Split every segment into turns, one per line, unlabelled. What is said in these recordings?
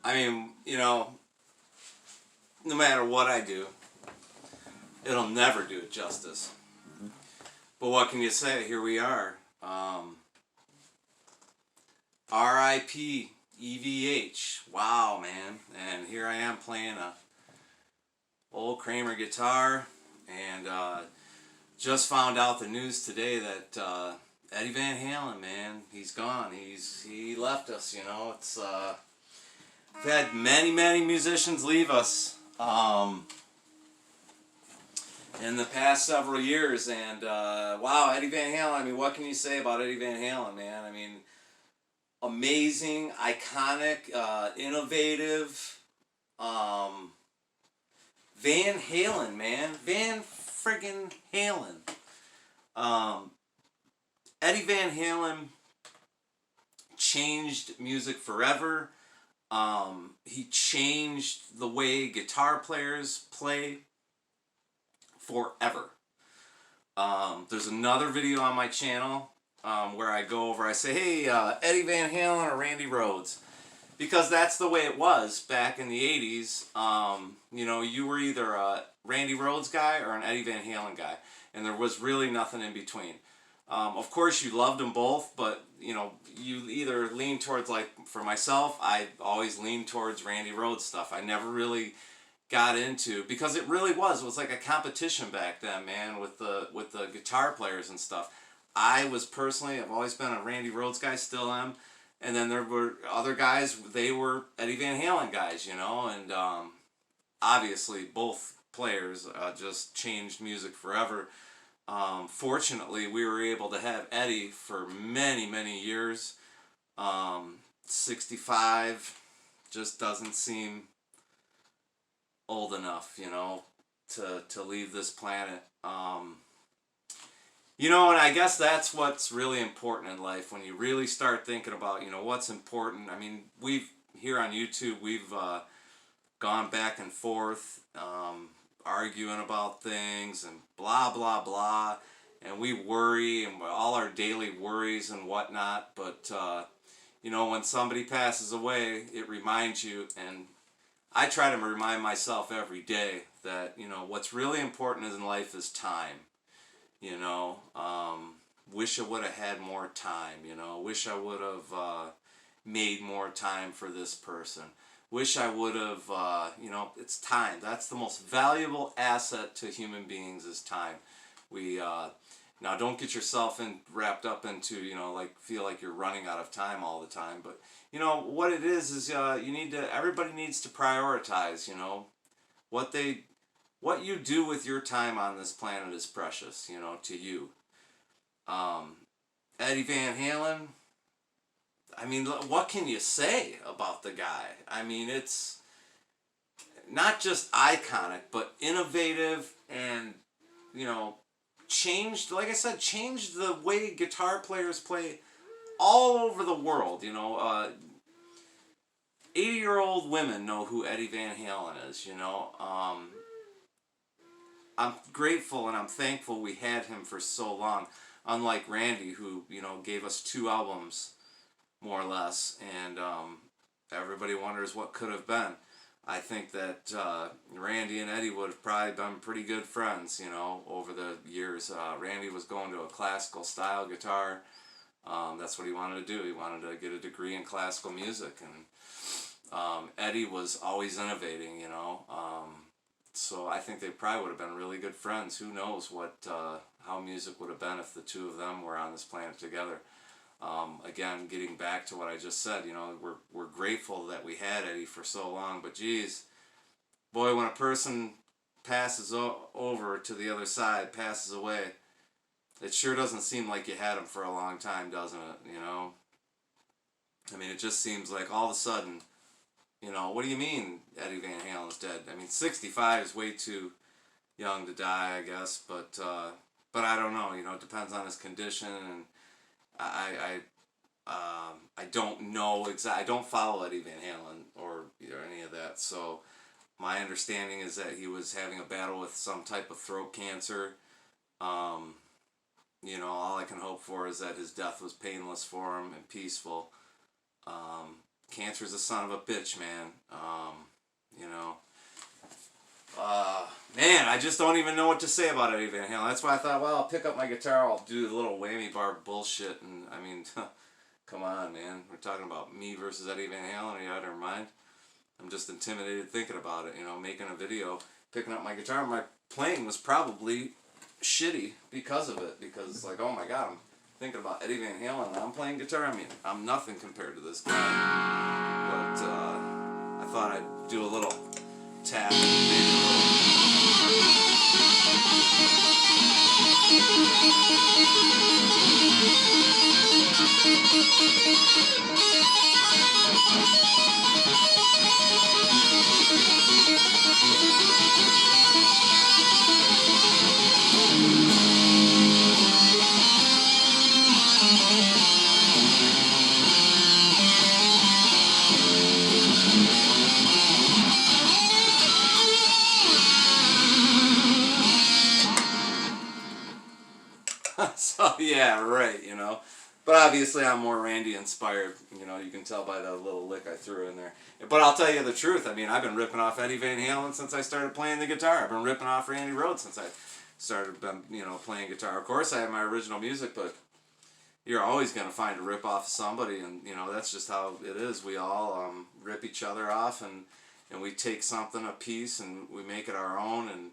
I mean, no matter what I do, it'll never do it justice. But what can you say? Here we are. R.I.P. EVH. Wow, man. And here I am playing a old Kramer guitar, and just found out the news today that Eddie Van Halen, man, he's gone. He left us. It's we've had many musicians leave us in the past several years, and wow, Eddie Van Halen. I mean, what can you say about Eddie Van Halen, man? I mean, amazing, iconic, innovative. Van Halen, man. Van friggin' Halen. Eddie Van Halen changed music forever. He changed the way guitar players play forever. There's another video on my channel where I go over, I say, hey, Eddie Van Halen or Randy Rhoads? Because that's the way it was back in the 80s. You were either a Randy Rhoads guy or an Eddie Van Halen guy. And there was really nothing in between. Of course, you loved them both, but, you either lean towards, like, for myself, I always leaned towards Randy Rhoads stuff. I never really got into, because it was like a competition back then, man, with the guitar players and stuff. I've always been a Randy Rhoads guy, still am. And then there were other guys, they were Eddie Van Halen guys, and obviously both players just changed music forever. Fortunately, we were able to have Eddie for many years. 65 just doesn't seem old enough, to leave this planet. And I guess that's what's really important in life, when you really start thinking about, what's important. I mean, here on YouTube, we've gone back and forth, arguing about things and blah, blah, blah. And we worry, and all our daily worries and whatnot. But, when somebody passes away, it reminds you, and I try to remind myself every day that, what's really important in life is time. Wish I would have had more time, wish I would have made more time for this person. Wish I would have, it's time. That's the most valuable asset to human beings, is time. Now don't get yourself wrapped up into, feel like you're running out of time all the time. But, what it is everybody needs to prioritize, what you do with your time on this planet is precious, to you. Eddie Van Halen, I mean, what can you say about the guy? I mean, it's not just iconic, but innovative, and, changed the way guitar players play all over the world. 80-year-old women know who Eddie Van Halen is, I'm grateful and I'm thankful we had him for so long. Unlike Randy, who, gave us 2 albums, more or less, and everybody wonders what could have been. I think that Randy and Eddie would have probably been pretty good friends, you know, over the years. Randy was going to a classical style guitar. That's what he wanted to do. He wanted to get a degree in classical music, and Eddie was always innovating, you know. So I think they probably would have been really good friends. Who knows what how music would have been if the two of them were on this planet together. Again, getting back to what I just said, you know, we're grateful that we had Eddie for so long, but geez, boy, when a person passes over to the other side, passes away, it sure doesn't seem like you had him for a long time, doesn't it? You know, I mean, it just seems like all of a sudden, you know, what do you mean Eddie Van Halen's dead? I mean, 65 is way too young to die, I guess, but I don't know. You know, it depends on his condition, and I don't know exactly. I don't follow Eddie Van Halen or any of that. So my understanding is that he was having a battle with some type of throat cancer. You know, all I can hope for is that his death was painless for him and peaceful. Cancer's a son of a bitch, man. You know. Man, I just don't even know what to say about Eddie Van Halen. That's why I thought, well, I'll pick up my guitar, I'll do the little whammy bar bullshit, and I mean, come on, man. We're talking about me versus Eddie Van Halen. Are you out of your mind? I'm just intimidated thinking about it, you know, making a video, picking up my guitar. My playing was probably shitty because of it, because it's like, oh my god, I'm thinking about Eddie Van Halen and I'm playing guitar. I mean, I'm nothing compared to this guy. But I thought I'd do a little tap, maybe a little. So yeah, right, you know. But obviously I'm more Randy inspired, you know, you can tell by the little lick I threw in there. But I'll tell you the truth, I mean, I've been ripping off Eddie Van Halen since I started playing the guitar. I've been ripping off Randy Rhoads since I started, you know, playing guitar. Of course I have my original music, but you're always going to find a rip off of somebody, and, you know, that's just how it is. We all rip each other off, and we take something, a piece, and we make it our own, and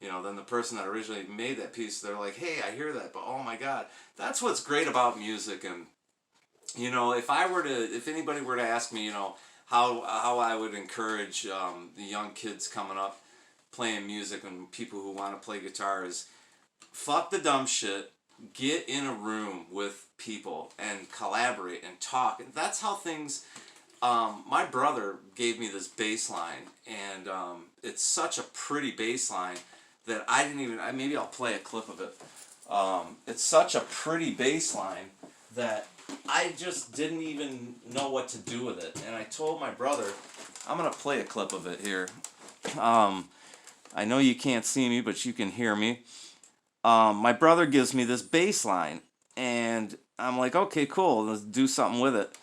you know, then the person that originally made that piece, they're like, hey, I hear that, but oh my god. That's what's great about music. And, you know, if anybody were to ask me, you know, how I would encourage the young kids coming up playing music and people who want to play guitar is, fuck the dumb shit, get in a room with people and collaborate and talk. And that's how things, my brother gave me this bass line, and it's such a pretty bass line that I didn't even, maybe I'll play a clip of it. It's such a pretty bass line that I just didn't even know what to do with it. And I told my brother, I'm going to play a clip of it here. I know you can't see me, but you can hear me. My brother gives me this bass line, and I'm like, okay, cool, let's do something with it.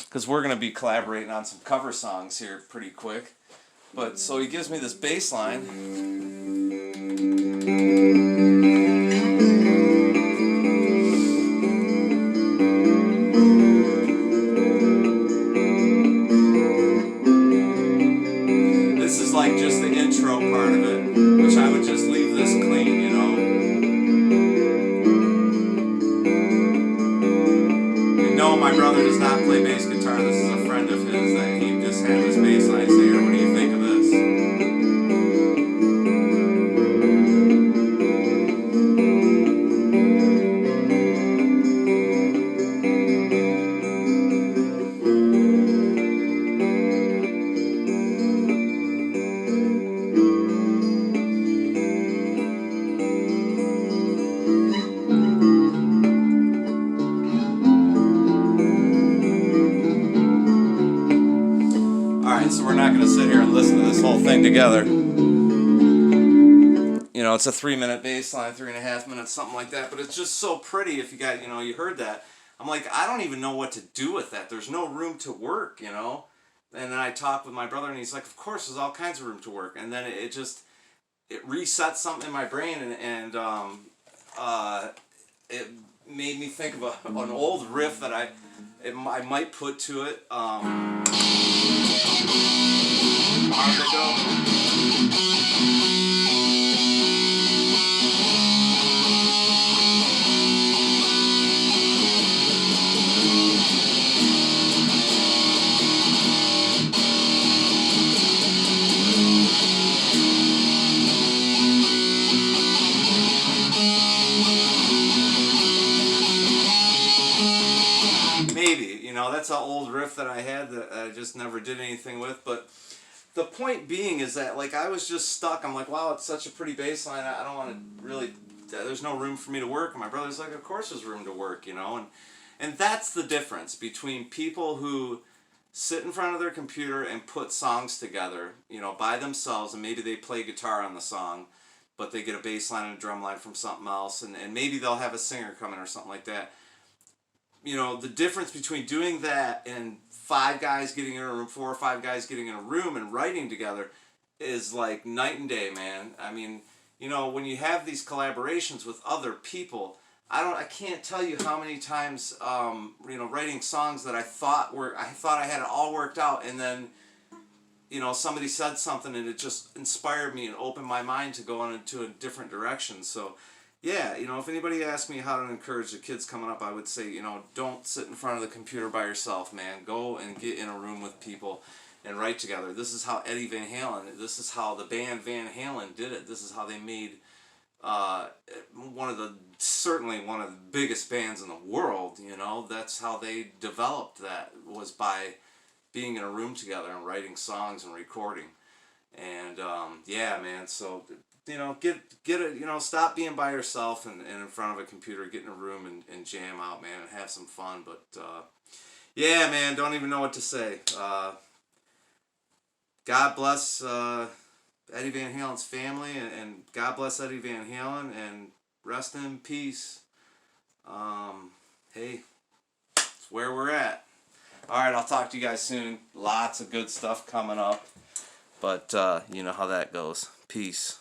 Because we're going to be collaborating on some cover songs here pretty quick. But so he gives me this bass line. This is like just the intro part of it, which I would just leave this clean, you know. And no, my brother does not play bass guitar. This is a friend of his that he just had this bass line. So here, what do you think of this? So we're not going to sit here and listen to this whole thing together. You know, it's a 3-minute bass line, 3.5 minutes, something like that. But it's just so pretty. If you got, you heard that. I'm like, I don't even know what to do with that. There's no room to work, you know. and then I talked with my brother, and he's like, of course, there's all kinds of room to work. And then it just, it resets something in my brain, and it made me think of an old riff that I might put to it. Hard to go. Maybe, you know, that's an old riff that I had that I just never did anything with. But the point being is that, like, I was just stuck. I'm like, wow, it's such a pretty bass line. I don't want to really, there's no room for me to work. And my brother's like, of course there's room to work, you know. And that's the difference between people who sit in front of their computer and put songs together, you know, by themselves, and maybe they play guitar on the song, but they get a bass line and a drum line from something else, and maybe they'll have a singer come in or something like that. You know, the difference between doing that and 5 guys getting in a room, 4 or 5 guys getting in a room and writing together is like night and day, man. I mean, you know, when you have these collaborations with other people, I can't tell you how many times, you know, writing songs that I thought I had it all worked out, and then, you know, somebody said something and it just inspired me and opened my mind to go into a different direction. So, yeah, you know, if anybody asked me how to encourage the kids coming up, I would say, you know, don't sit in front of the computer by yourself, man. Go and get in a room with people and write together. This is how Eddie Van Halen, this is how the band Van Halen did it. This is how they made certainly one of the biggest bands in the world, you know. That's how they developed that, was by being in a room together and writing songs and recording. And yeah, man, so, you know, get it, you know, stop being by yourself and in front of a computer, get in a room and jam out, man, and have some fun. But yeah, man, don't even know what to say. God bless Eddie Van Halen's family, and God bless Eddie Van Halen, and rest in peace. Hey, it's where we're at. Alright, I'll talk to you guys soon. Lots of good stuff coming up. But you know how that goes. Peace.